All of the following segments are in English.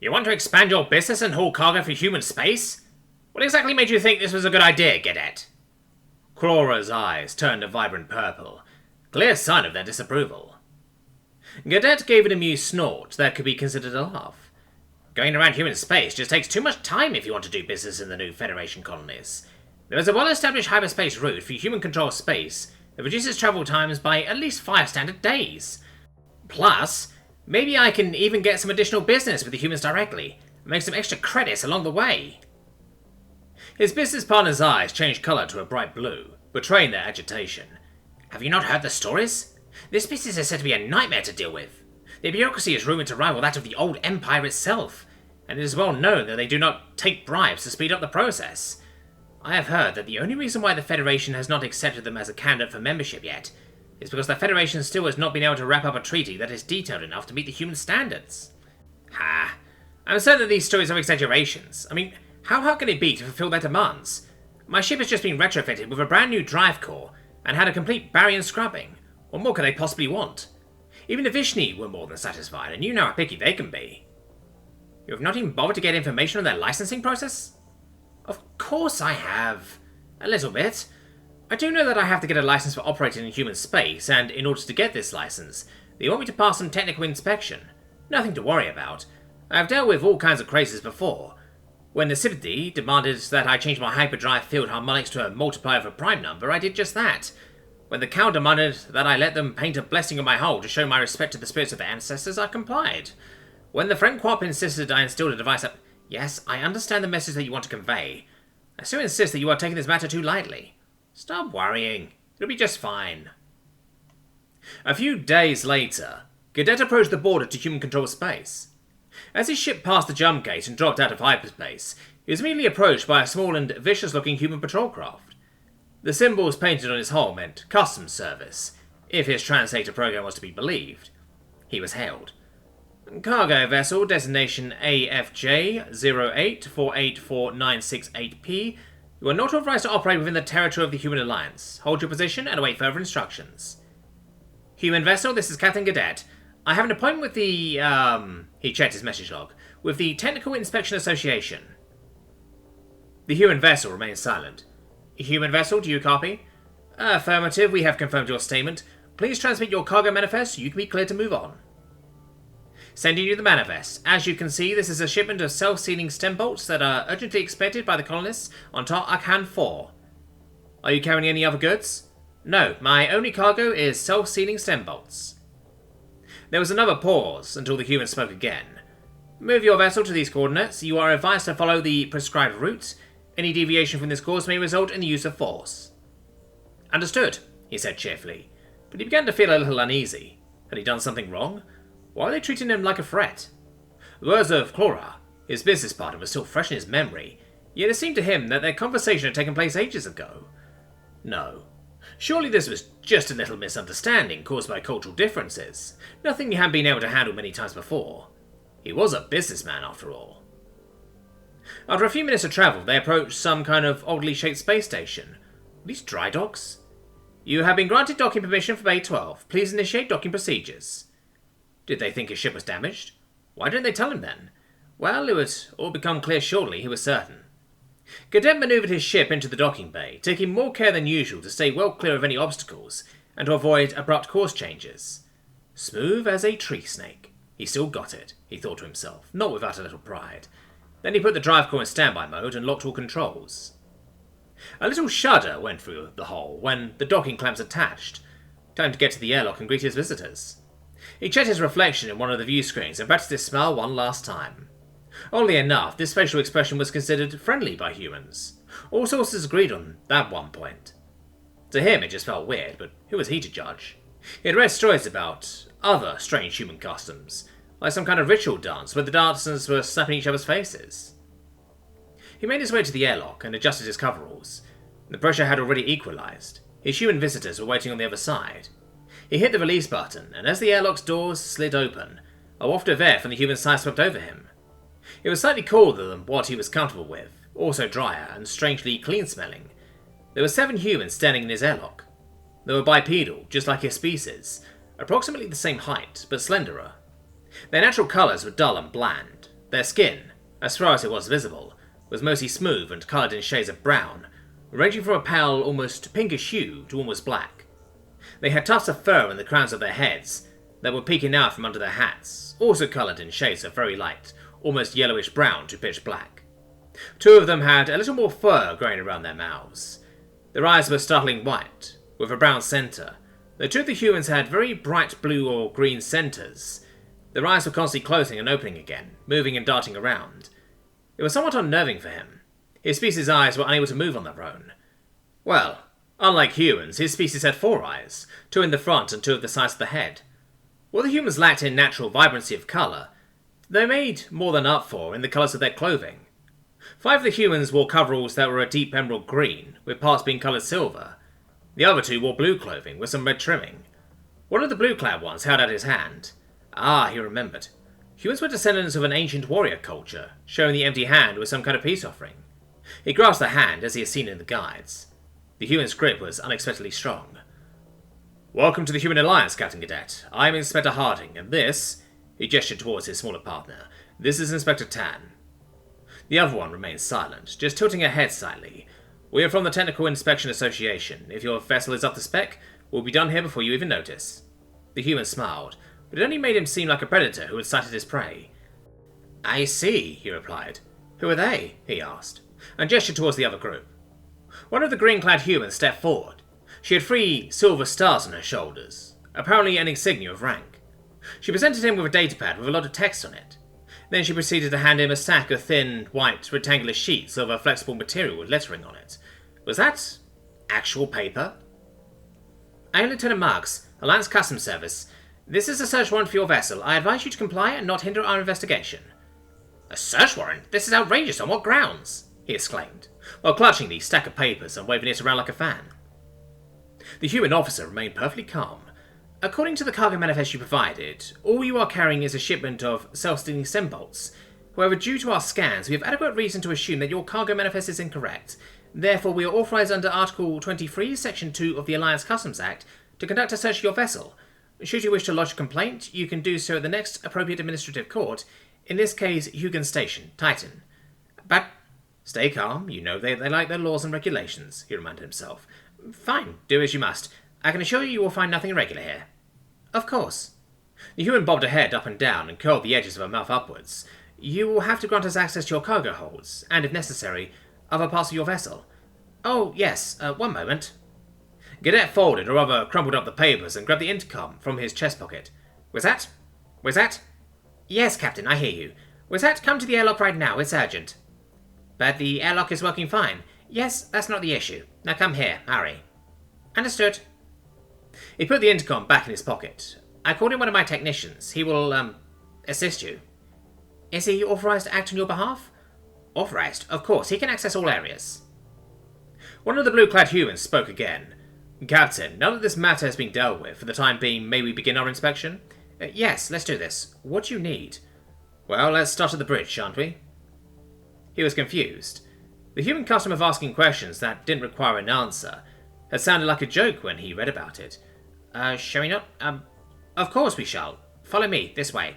You want to expand your business and haul cargo for human space? What exactly made you think this was a good idea, Cadet? Clora's eyes turned a vibrant purple, clear sign of their disapproval. Cadet gave an amused snort that could be considered a laugh. Going around human space just takes too much time if you want to do business in the new Federation colonies. There is a well-established hyperspace route for human-controlled space that reduces travel times by at least 5 standard days. Plus, maybe I can even get some additional business with the humans directly, and make some extra credits along the way. His business partner's eyes changed colour to a bright blue, betraying their agitation. Have you not heard the stories? This business is said to be a nightmare to deal with. The bureaucracy is rumoured to rival that of the old Empire itself, and it is well known that they do not take bribes to speed up the process. I have heard that the only reason why the Federation has not accepted them as a candidate for membership yet is because the Federation still has not been able to wrap up a treaty that is detailed enough to meet the human standards. Ha! I'm certain that these stories are exaggerations. I mean, how hard can it be to fulfill their demands? My ship has just been retrofitted with a brand new drive core and had a complete barrier scrubbing. What more could they possibly want? Even the Vishni were more than satisfied, and you know how picky they can be. You have not even bothered to get information on their licensing process? Of course I have. A little bit. I do know that I have to get a license for operating in human space, and in order to get this license, they want me to pass some technical inspection. Nothing to worry about. I have dealt with all kinds of crazes before. When the cepeda demanded that I change my hyperdrive field harmonics to a multiplier of a prime number, I did just that. When the cow demanded that I let them paint a blessing on my hull to show my respect to the spirits of their ancestors, I complied. When the Frenquap insisted I installed a device that... Yes, I understand the message that you want to convey. I still insist that you are taking this matter too lightly. Stop worrying. It'll be just fine. A few days later, Cadet approached the border to human-controlled space. As his ship passed the jump gate and dropped out of hyperspace, he was immediately approached by a small and vicious-looking human patrol craft. The symbols painted on his hull meant customs service, if his translator program was to be believed. He was hailed. Cargo vessel designation AFJ 08484968P. You are not authorized to operate within the territory of the Human Alliance. Hold your position and await further instructions. Human vessel, this is Captain Cadet. I have an appointment with the, he checked his message log, with the Technical Inspection Association. The human vessel remained silent. Human vessel, do you copy? Affirmative, we have confirmed your statement. Please transmit your cargo manifest so you can be cleared to move on. Sending you the manifest. As you can see, this is a shipment of self-sealing stem bolts that are urgently expected by the colonists on Tar Akhan 4. Are you carrying any other goods? No, my only cargo is self-sealing stem bolts. There was another pause until the human spoke again. Move your vessel to these coordinates. You are advised to follow the prescribed route. Any deviation from this course may result in the use of force. Understood, he said cheerfully, but he began to feel a little uneasy. Had he done something wrong? Why were they treating him like a threat? The words of Clora, his business partner, were still fresh in his memory, yet it seemed to him that their conversation had taken place ages ago. No. Surely this was just a little misunderstanding caused by cultural differences. Nothing he hadn't been able to handle many times before. He was a businessman, after all. After a few minutes of travel, they approached some kind of oddly shaped space station. Are these dry docks? You have been granted docking permission for Bay 12. Please initiate docking procedures. Did they think his ship was damaged? Why didn't they tell him then? Well, it would all become clear shortly, he was certain. Cadet manoeuvred his ship into the docking bay, taking more care than usual to stay well clear of any obstacles and to avoid abrupt course changes. Smooth as a tree snake. He still got it, he thought to himself, not without a little pride. Then he put the drive core in standby mode and locked all controls. A little shudder went through the hull when the docking clamps attached. Time to get to the airlock and greet his visitors. He checked his reflection in one of the view screens and practiced his smile one last time. Oddly enough, this facial expression was considered friendly by humans. All sources agreed on that one point. To him it just felt weird, but who was he to judge? He had read stories about other strange human customs, like some kind of ritual dance where the dancers were slapping each other's faces. He made his way to the airlock and adjusted his coveralls. The pressure had already equalized. His human visitors were waiting on the other side. He hit the release button, and as the airlock's doors slid open, a waft of air from the human side swept over him. It was slightly cooler than what he was comfortable with, also drier and strangely clean-smelling. There were 7 humans standing in his airlock. They were bipedal, just like his species, approximately the same height, but slenderer. Their natural colours were dull and bland. Their skin, as far as it was visible, was mostly smooth and coloured in shades of brown, ranging from a pale, almost pinkish hue to almost black. They had tufts of fur in the crowns of their heads that were peeking out from under their hats, also coloured in shades of very light, almost yellowish brown to pitch black. Two of them had a little more fur growing around their mouths. Their eyes were startling white, with a brown centre. The two of the humans had very bright blue or green centres. Their eyes were constantly closing and opening again, moving and darting around. It was somewhat unnerving for him. His species' eyes were unable to move on their own. Well, unlike humans, his species had 4 eyes, 2 in the front and 2 at the sides of the head. What the humans lacked in natural vibrancy of colour, they made more than up for in the colours of their clothing. 5 of the humans wore coveralls that were a deep emerald green, with parts being coloured silver. The other 2 wore blue clothing with some red trimming. One of the blue-clad ones held out his hand. Ah, he remembered. Humans were descendants of an ancient warrior culture, showing the empty hand with some kind of peace offering. He grasped the hand as he had seen in the guides. The human's grip was unexpectedly strong. "Welcome to the Human Alliance, Captain Cadet. I am Inspector Harding, and this," he gestured towards his smaller partner, "this is Inspector Tan." The other one remained silent, just tilting her head slightly. "We are from the Technical Inspection Association. If your vessel is up to spec, we'll be done here before you even notice." The human smiled, but it only made him seem like a predator who had sighted his prey. "I see," he replied. "Who are they?" he asked, and gestured towards the other group. One of the green-clad humans stepped forward. She had 3 silver stars on her shoulders, apparently an insignia of rank. She presented him with a datapad with a lot of text on it. Then she proceeded to hand him a stack of thin, white, rectangular sheets of a flexible material with lettering on it. Was that actual paper? "I am Lieutenant Marks, Alliance Customs Service. This is a search warrant for your vessel. I advise you to comply and not hinder our investigation." "A search warrant? This is outrageous. On what grounds?" he exclaimed, while clutching the stack of papers and waving it around like a fan. The human officer remained perfectly calm. "According to the cargo manifest you provided, all you are carrying is a shipment of self-stealing stem bolts. However, due to our scans, we have adequate reason to assume that your cargo manifest is incorrect. Therefore, we are authorized under Article 23, Section 2 of the Alliance Customs Act to conduct a search of your vessel. Should you wish to lodge a complaint, you can do so at the next appropriate administrative court, in this case, Hugon Station, Titan. But stay calm, you know they like their laws and regulations," he reminded himself. "Fine, do as you must. I can assure you will find nothing irregular here." "Of course." The human bobbed her head up and down and curled the edges of her mouth upwards. "You will have to grant us access to your cargo holds, and if necessary, other parts of your vessel." "Oh, yes, one moment." Cadet folded, or rather crumpled up the papers and grabbed the intercom from his chest pocket. "Wizat? Wizat?" "Yes, Captain, I hear you. Wizat, come to the airlock right now, it's urgent." "But the airlock is working fine." "Yes, that's not the issue. Now come here, hurry." "Understood." He put the intercom back in his pocket. "I called in one of my technicians. He will, assist you." "Is he authorized to act on your behalf?" "Authorized? Of course, he can access all areas." One of the blue-clad humans spoke again. "Captain, now that this matter has been dealt with, for the time being, may we begin our inspection?" "Yes, let's do this. What do you need?" "Well, let's start at the bridge, shan't we?" He was confused. The human custom of asking questions that didn't require an answer had sounded like a joke when he read about it. Shall we not? Of course we shall. Follow me, this way."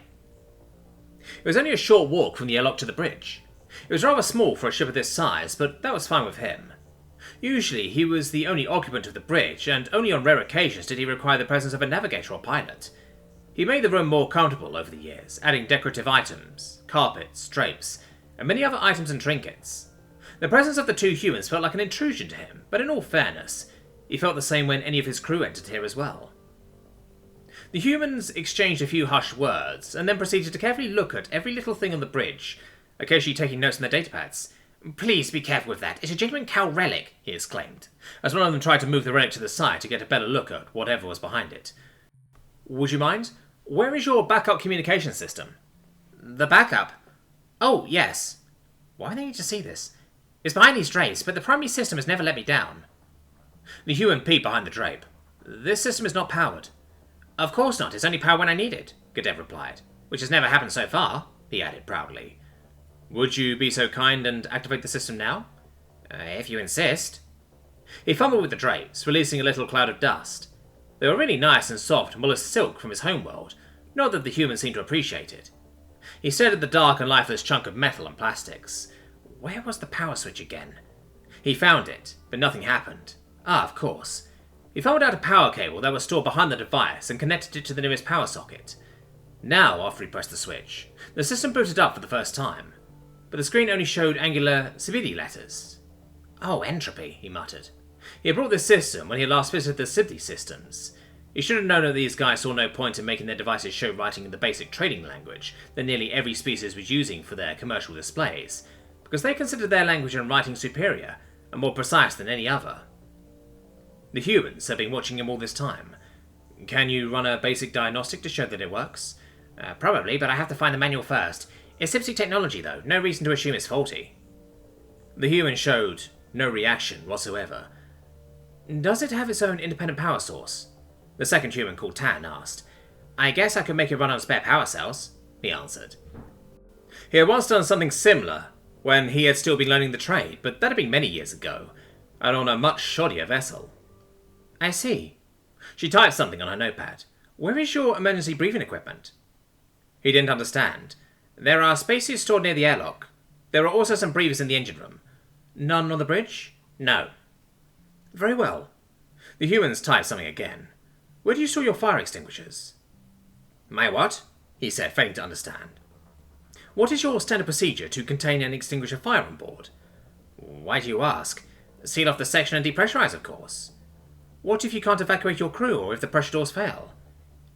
It was only a short walk from the airlock to the bridge. It was rather small for a ship of this size, but that was fine with him. Usually he was the only occupant of the bridge, and only on rare occasions did he require the presence of a navigator or pilot. He made the room more comfortable over the years, adding decorative items, carpets, drapes, and many other items and trinkets. The presence of the 2 humans felt like an intrusion to him, but in all fairness, he felt the same when any of his crew entered here as well. The humans exchanged a few hushed words, and then proceeded to carefully look at every little thing on the bridge, occasionally taking notes on their datapads. "Please be careful with that. It's a genuine cow relic," he exclaimed, as one of them tried to move the relic to the side to get a better look at whatever was behind it. "Would you mind? Where is your backup communication system?" "The backup? Oh, yes. Why do they need to see this? It's behind these drapes, but the primary system has never let me down." The human peeped behind the drape. "This system is not powered." "Of course not. It's only powered when I need it," Cadet replied. "Which has never happened so far," he added proudly. "Would you be so kind and activate the system now?" If you insist." He fumbled with the drapes, releasing a little cloud of dust. They were really nice and soft, mollusk silk from his homeworld, not that the humans seemed to appreciate it. He stared at the dark and lifeless chunk of metal and plastics. Where was the power switch again? He found it, but nothing happened. Ah, of course. He folded out a power cable that was stored behind the device and connected it to the nearest power socket. Now, after he pressed the switch, the system booted up for the first time, but the screen only showed angular cepeda letters. Oh, entropy, he muttered. He had brought this system when he had last visited the cepeda systems. He should have known that these guys saw no point in making their devices show writing in the basic trading language that nearly every species was using for their commercial displays, because they considered their language and writing superior and more precise than any other. The humans had been watching him all this time. Can you run a basic diagnostic to show that it works? Probably, but I have to find the manual first. It's Sipsy technology, though. No reason to assume it's faulty. The human showed no reaction whatsoever. Does it have its own independent power source? The second human, called Tan, asked. I guess I could make it run on spare power cells, he answered. He had once done something similar when he had still been learning the trade, but that had been many years ago, and on a much shoddier vessel. I see. She typed something on her notepad. Where is your emergency breathing equipment? He didn't understand. There are spacesuits stored near the airlock. There are also some breathers in the engine room. None on the bridge? No. Very well. The humans typed something again. Where do you store your fire extinguishers? My what? He said, failing to understand. What is your standard procedure to contain and extinguish a fire on board? Why do you ask? Seal off the section and depressurize, of course. What if you can't evacuate your crew, or if the pressure doors fail?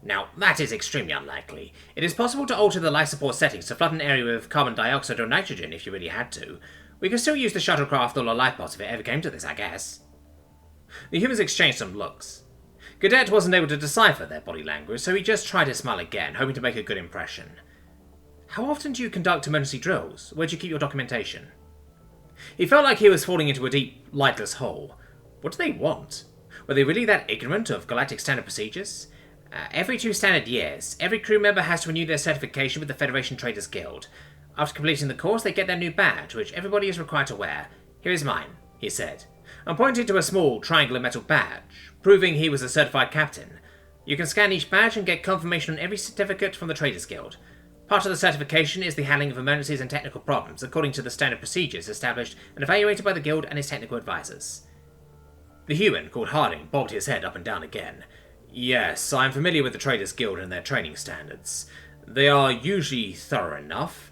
Now, that is extremely unlikely. It is possible to alter the life support settings to flood an area with carbon dioxide or nitrogen if you really had to. We could still use the shuttlecraft or the lifeboats if it ever came to this, I guess. The humans exchanged some looks. Cadet wasn't able to decipher their body language, so he just tried to smile again, hoping to make a good impression. How often do you conduct emergency drills? Where do you keep your documentation? He felt like he was falling into a deep, lightless hole. What do they want? Were they really that ignorant of galactic standard procedures? Every 2 standard years, every crew member has to renew their certification with the Federation Traders Guild. After completing the course, they get their new badge, which everybody is required to wear. Here is mine, he said, and pointed to a small, triangular metal badge, proving he was a certified captain. You can scan each badge and get confirmation on every certificate from the Traders Guild. Part of the certification is the handling of emergencies and technical problems, according to the standard procedures established and evaluated by the Guild and its technical advisors. The human, called Harding, bobbed his head up and down again. Yes, I am familiar with the Traders Guild and their training standards. They are usually thorough enough.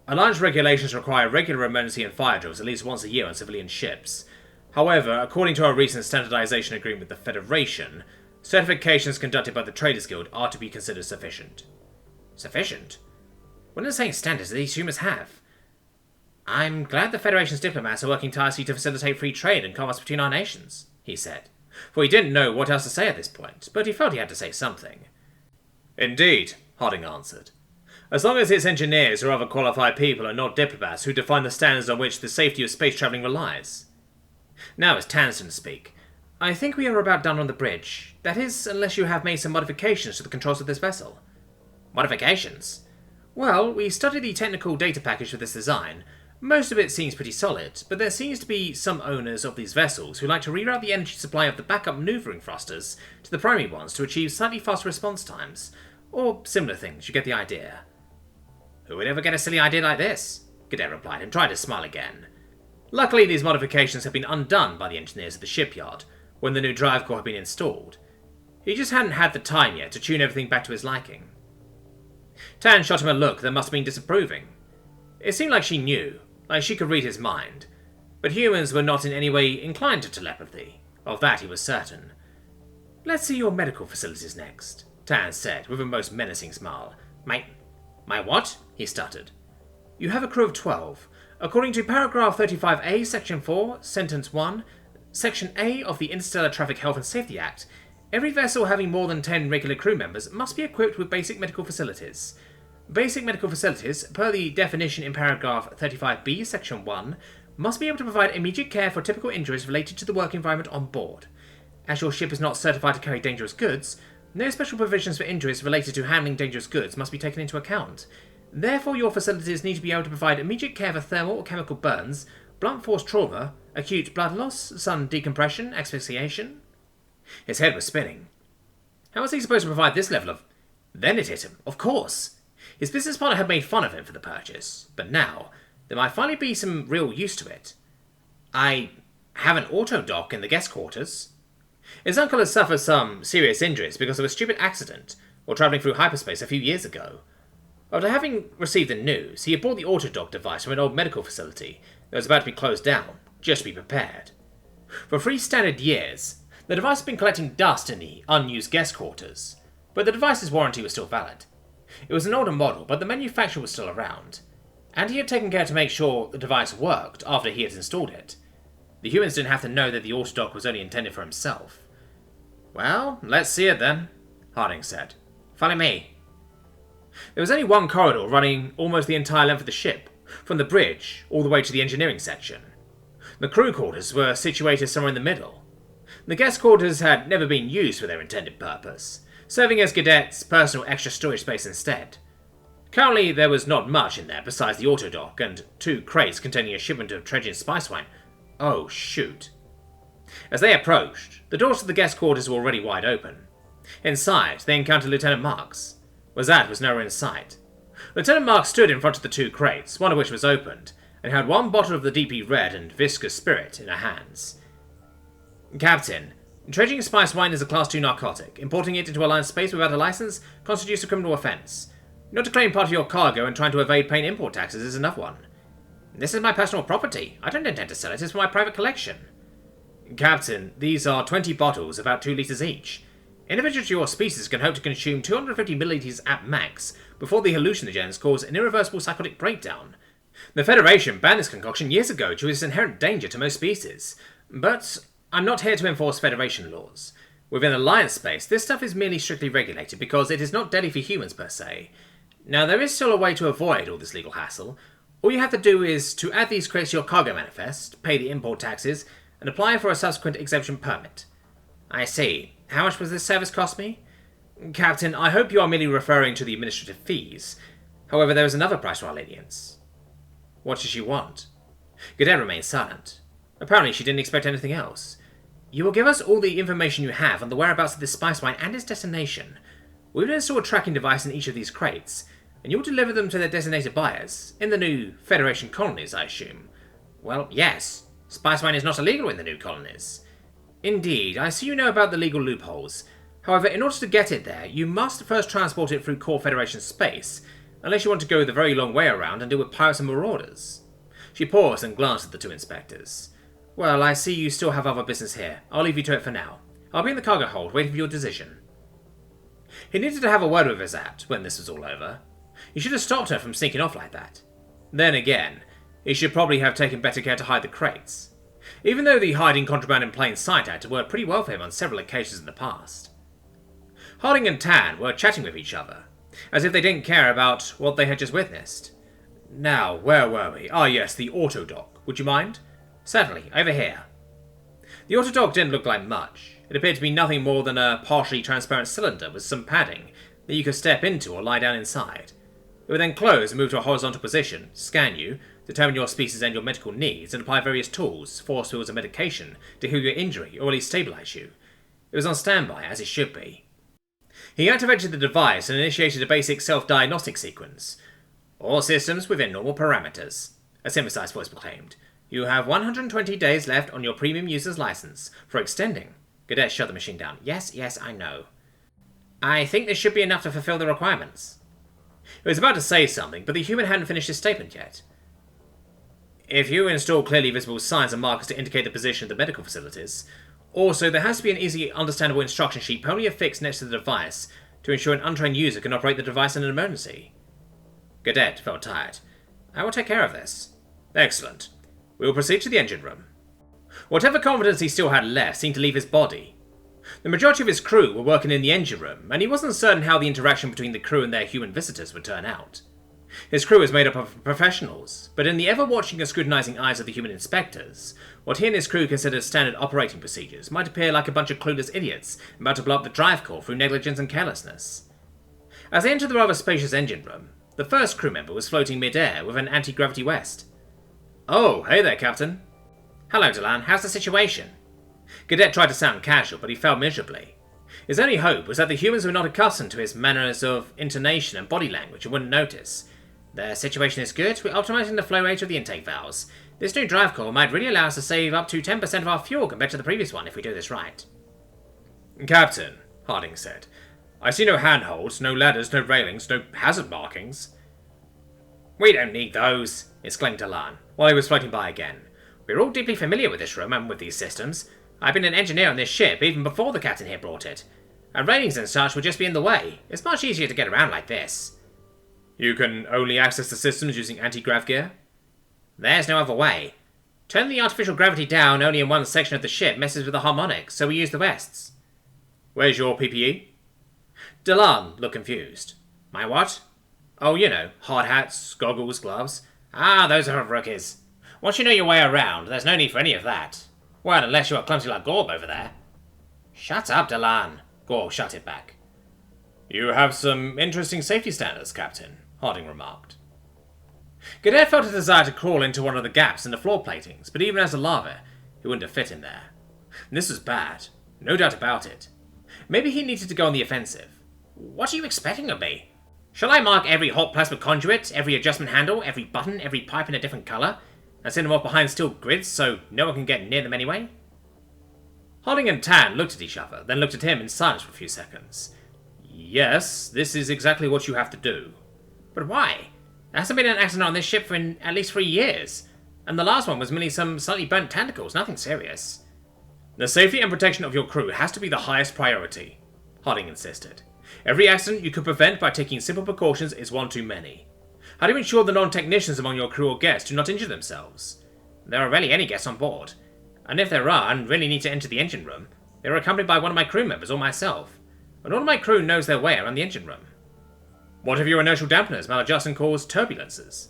Alliance regulations require regular emergency and fire drills at least once a year on civilian ships. However, according to our recent standardization agreement with the Federation, certifications conducted by the Traders Guild are to be considered sufficient. Sufficient? What insane standards do these humans have? I'm glad the Federation's diplomats are working tirelessly to facilitate free trade and commerce between our nations, he said. For he didn't know what else to say at this point, but he felt he had to say something. Indeed, Harding answered. As long as its engineers or other qualified people are not diplomats who define the standards on which the safety of space travelling relies. Now it's Tan's turn to speak. I think we are about done on the bridge. That is, unless you have made some modifications to the controls of this vessel. Modifications? Well, we studied the technical data package for this design. Most of it seems pretty solid, but there seems to be some owners of these vessels who like to reroute the energy supply of the backup maneuvering thrusters to the primary ones to achieve slightly faster response times. Or similar things, you get the idea. Who would ever get a silly idea like this? Cadet replied and tried to smile again. Luckily, these modifications had been undone by the engineers at the shipyard when the new drive core had been installed. He just hadn't had the time yet to tune everything back to his liking. Tan shot him a look that must have been disapproving. It seemed like she knew, like she could read his mind, but humans were not in any way inclined to telepathy. Of that he was certain. Let's see your medical facilities next, Tan said with a most menacing smile. My what? He stuttered. You have a crew of 12. According to paragraph 35A, section 4, sentence 1, section A of the Interstellar Traffic Health and Safety Act, every vessel having more than 10 regular crew members must be equipped with basic medical facilities. Basic medical facilities, per the definition in paragraph 35B, section 1, must be able to provide immediate care for typical injuries related to the work environment on board. As your ship is not certified to carry dangerous goods, no special provisions for injuries related to handling dangerous goods must be taken into account. Therefore, your facilities need to be able to provide immediate care for thermal or chemical burns, blunt force trauma, acute blood loss, sun decompression, asphyxiation. His head was spinning. How was he supposed to provide this level of... Then it hit him. Of course. His business partner had made fun of him for the purchase, but now there might finally be some real use to it. I have an auto-dock in the guest quarters. His uncle had suffered some serious injuries because of a stupid accident while travelling through hyperspace a few years ago. After having received the news, he had bought the auto-dock device from an old medical facility that was about to be closed down, just to be prepared. For 3 standard years, the device had been collecting dust in the unused guest quarters, but the device's warranty was still valid. It was an older model, but the manufacturer was still around, and he had taken care to make sure the device worked after he had installed it. The humans didn't have to know that the autodock was only intended for himself. "Well, let's see it then," Harding said. "Follow me." There was only one corridor running almost the entire length of the ship, from the bridge all the way to the engineering section. The crew quarters were situated somewhere in the middle. The guest quarters had never been used for their intended purpose, serving as Gadet's personal extra storage space instead. Currently, there was not much in there besides the autodock and 2 crates containing a shipment of Tregian spice wine. Oh, shoot. As they approached, the doors to the guest quarters were already wide open. Inside, they encountered Lieutenant Marks. Wazad was nowhere in sight. Lieutenant Marks stood in front of the 2 crates, one of which was opened, and had one bottle of the deeply red and viscous spirit in her hands. "Captain, Tregian spice wine is a Class 2 narcotic. Importing it into Alliance space without a license constitutes a criminal offense. Not declaring part of your cargo and trying to evade paying import taxes is another one. This is my personal property. I don't intend to sell it. It's for my private collection." "Captain, these are 20 bottles, about 2 litres each. Individuals of your species can hope to consume 250 millilitres at max before the hallucinogens cause an irreversible psychotic breakdown. The Federation banned this concoction years ago due to its inherent danger to most species. But I'm not here to enforce Federation laws. Within Alliance space, this stuff is merely strictly regulated because it is not deadly for humans per se. Now, there is still a way to avoid all this legal hassle. All you have to do is to add these crates to your cargo manifest, pay the import taxes, and apply for a subsequent exemption permit." "I see. How much was this service cost me?" "Captain, I hope you are merely referring to the administrative fees. However, there is another price for our lenience." "What does she want?" Gadet remained silent. Apparently she didn't expect anything else. "You will give us all the information you have on the whereabouts of this spice wine and its destination. We will install a tracking device in each of these crates, and you will deliver them to their designated buyers, in the new Federation colonies, I assume." "Well, yes. Spice wine is not illegal in the new colonies." "Indeed, I see you know about the legal loopholes. However, in order to get it there, you must first transport it through core Federation space, unless you want to go the very long way around and deal with pirates and marauders." She paused and glanced at the 2 inspectors. "Well, I see you still have other business here. I'll leave you to it for now. I'll be in the cargo hold, waiting for your decision." He needed to have a word with Azat when this was all over. He should have stopped her from sneaking off like that. Then again, he should probably have taken better care to hide the crates. Even though the hiding contraband in plain sight act had worked pretty well for him on several occasions in the past. Harding and Tan were chatting with each other, as if they didn't care about what they had just witnessed. "Now, where were we? Ah yes, the autodock. Would you mind?" "Certainly, over here." The autodock didn't look like much. It appeared to be nothing more than a partially transparent cylinder with some padding that you could step into or lie down inside. It would then close and move to a horizontal position, scan you, determine your species and your medical needs, and apply various tools, force fields, and medication to heal your injury or at least stabilize you. It was on standby, as it should be. He activated the device and initiated a basic self-diagnostic sequence. "All systems within normal parameters," a synthesized voice proclaimed. "You have 120 days left on your premium user's license for extending." Gadet shut the machine down. Yes, I know. "I think this should be enough to fulfill the requirements." He was about to say something, but the human hadn't finished his statement yet. "If you install clearly visible signs and markers to indicate the position of the medical facilities, also there has to be an easily understandable instruction sheet permanently affixed next to the device to ensure an untrained user can operate the device in an emergency." Gadet felt tired. "I will take care of this." "Excellent. We will proceed to the engine room." Whatever confidence he still had left seemed to leave his body. The majority of his crew were working in the engine room, and he wasn't certain how the interaction between the crew and their human visitors would turn out. His crew was made up of professionals, but in the ever-watching and scrutinizing eyes of the human inspectors, what he and his crew considered standard operating procedures might appear like a bunch of clueless idiots about to blow up the drive core through negligence and carelessness. As they entered the rather spacious engine room, the first crew member was floating mid-air with an anti-gravity vest. "Oh, hey there, Captain." "Hello, Delan. How's the situation?" Gadet tried to sound casual, but he failed miserably. His only hope was that the humans were not accustomed to his manners of intonation and body language and wouldn't notice. The situation is good. We're optimizing the flow rate of the intake valves. This new drive core might really allow us to save up to 10% of our fuel compared to the previous one if we do this right. Captain, Harding said, I see no handholds, no ladders, no railings, no hazard markings. We don't need those, exclaimed Delan, while he was floating by again. We're all deeply familiar with this room and with these systems. I've been an engineer on this ship even before the captain here brought it. And railings and such would just be in the way. It's much easier to get around like this. You can only access the systems using anti-grav gear? There's no other way. Turning the artificial gravity down only in one section of the ship messes with the harmonics, so we use the rests. Where's your PPE? Delan looked confused. My what? Oh, you know, hard hats, goggles, gloves. Ah, those are rookies. Once you know your way around, there's no need for any of that. Well, unless you are clumsy like Gorb over there. Shut up, Delan. Gorb shut it back. You have some interesting safety standards, Captain, Harding remarked. Cadet felt a desire to crawl into one of the gaps in the floor platings, but even as a larva, he wouldn't have fit in there. This was bad, no doubt about it. Maybe he needed to go on the offensive. What are you expecting of me? Shall I mark every hot plasma conduit, every adjustment handle, every button, every pipe in a different colour, and send them off behind steel grids so no one can get near them anyway? Harding and Tan looked at each other, then looked at him in silence for a few seconds. Yes, this is exactly what you have to do. But why? There hasn't been an accident on this ship for at least 3 years, and the last one was merely some slightly burnt tentacles, nothing serious. The safety and protection of your crew has to be the highest priority, Harding insisted. Every accident you could prevent by taking simple precautions is one too many. How do you ensure the non-technicians among your crew or guests do not injure themselves? There are rarely any guests on board, and if there are and really need to enter the engine room, they are accompanied by one of my crew members or myself, and all of my crew knows their way around the engine room. What if your inertial dampeners maladjust and cause turbulences?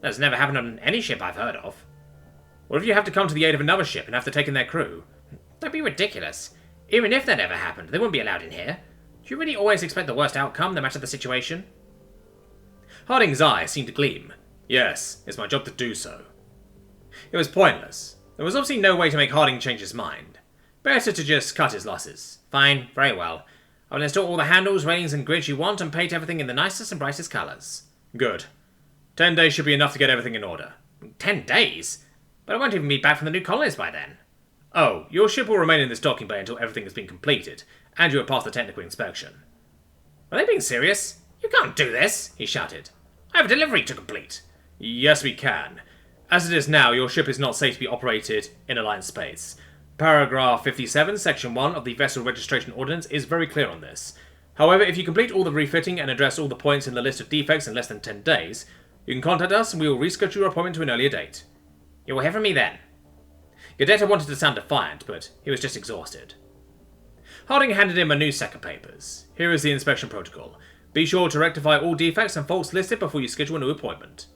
That's never happened on any ship I've heard of. What if you have to come to the aid of another ship and have to take in their crew? Don't be ridiculous. Even if that ever happened, they wouldn't be allowed in here. Do you really always expect the worst outcome, no matter the situation? Harding's eye seemed to gleam. Yes, it's my job to do so. It was pointless. There was obviously no way to make Harding change his mind. Better to just cut his losses. Fine, very well. I will install all the handles, railings, and grids you want and paint everything in the nicest and brightest colours. Good. 10 days should be enough to get everything in order. 10 days? But I won't even be back from the new colonies by then. Oh, your ship will remain in this docking bay until everything has been completed, and you have passed the technical inspection. Are they being serious? You can't do this, he shouted. I have a delivery to complete. Yes, we can. As it is now, your ship is not safe to be operated in Alliance space. Paragraph 57, Section 1 of the Vessel Registration Ordinance is very clear on this. However, if you complete all the refitting and address all the points in the list of defects in less than 10 days, you can contact us and we will reschedule your appointment to an earlier date. You will hear from me then. Gadetta wanted to sound defiant, but he was just exhausted. Harding handed him a new stack of papers. Here is the inspection protocol. Be sure to rectify all defects and faults listed before you schedule a new appointment.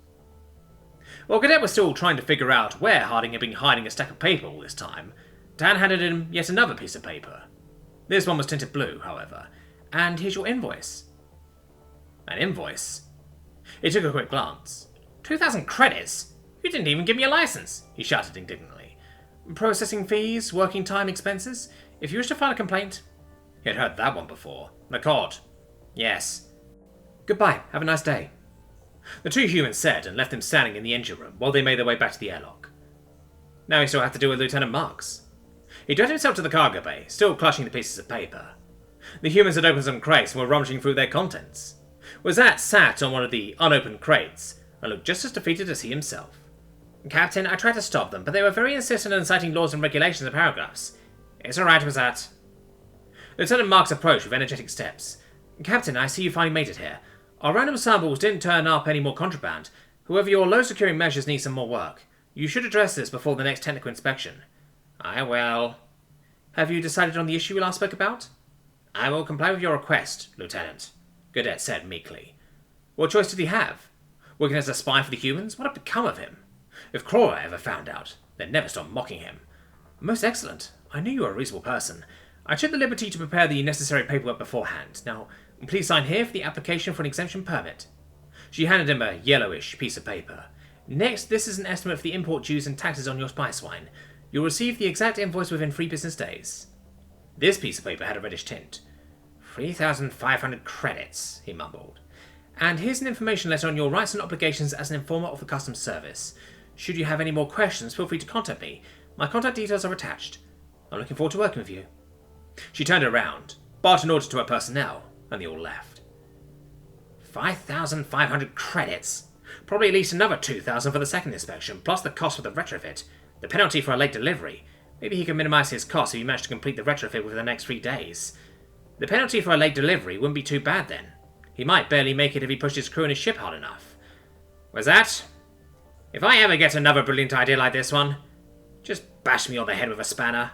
While Cadet was still trying to figure out where Harding had been hiding a stack of paper all this time, Dan handed him yet another piece of paper. This one was tinted blue, however, and here's your invoice. An invoice? He took a quick glance. 2,000 credits? You didn't even give me a license, he shouted indignantly. Processing fees, working time expenses. If you wish to file a complaint... He had heard that one before. Accord. Yes. Goodbye, have a nice day. The two humans said and left him standing in the engine room while they made their way back to the airlock. Now he still had to deal with Lieutenant Marks. He dragged himself to the cargo bay, still clutching the pieces of paper. The humans had opened some crates and were rummaging through their contents. Wesat sat on one of the unopened crates and looked just as defeated as he himself. Captain, I tried to stop them, but they were very insistent on citing laws and regulations and paragraphs. It's alright, Wesat. Lieutenant Marks approached with energetic steps. Captain, I see you finally made it here. Our random samples didn't turn up any more contraband. However, your low-security measures need some more work. You should address this before the next technical inspection. I will. Have you decided on the issue we last spoke about? I will comply with your request, Lieutenant, Gadet said meekly. What choice did he have? Working as a spy for the humans? What had become of him? If Crawler ever found out, they'd never stop mocking him. Most excellent. I knew you were a reasonable person. I took the liberty to prepare the necessary paperwork beforehand. Now, please sign here for the application for an exemption permit. She handed him a yellowish piece of paper. Next, this is an estimate for the import dues and taxes on your spice wine. You'll receive the exact invoice within 3 business days. This piece of paper had a reddish tint. 3,500 credits, he mumbled. And here's an information letter on your rights and obligations as an informer of the Customs Service. Should you have any more questions, feel free to contact me. My contact details are attached. I'm looking forward to working with you. She turned around, barked an order to her personnel, and they all left. 5,500 credits. Probably at least another 2,000 for the second inspection, plus the cost for the retrofit. The penalty for a late delivery. Maybe he can minimise his costs if he managed to complete the retrofit within the next 3 days. The penalty for a late delivery wouldn't be too bad then. He might barely make it if he pushed his crew and his ship hard enough. Where's that? If I ever get another brilliant idea like this one, just bash me on the head with a spanner.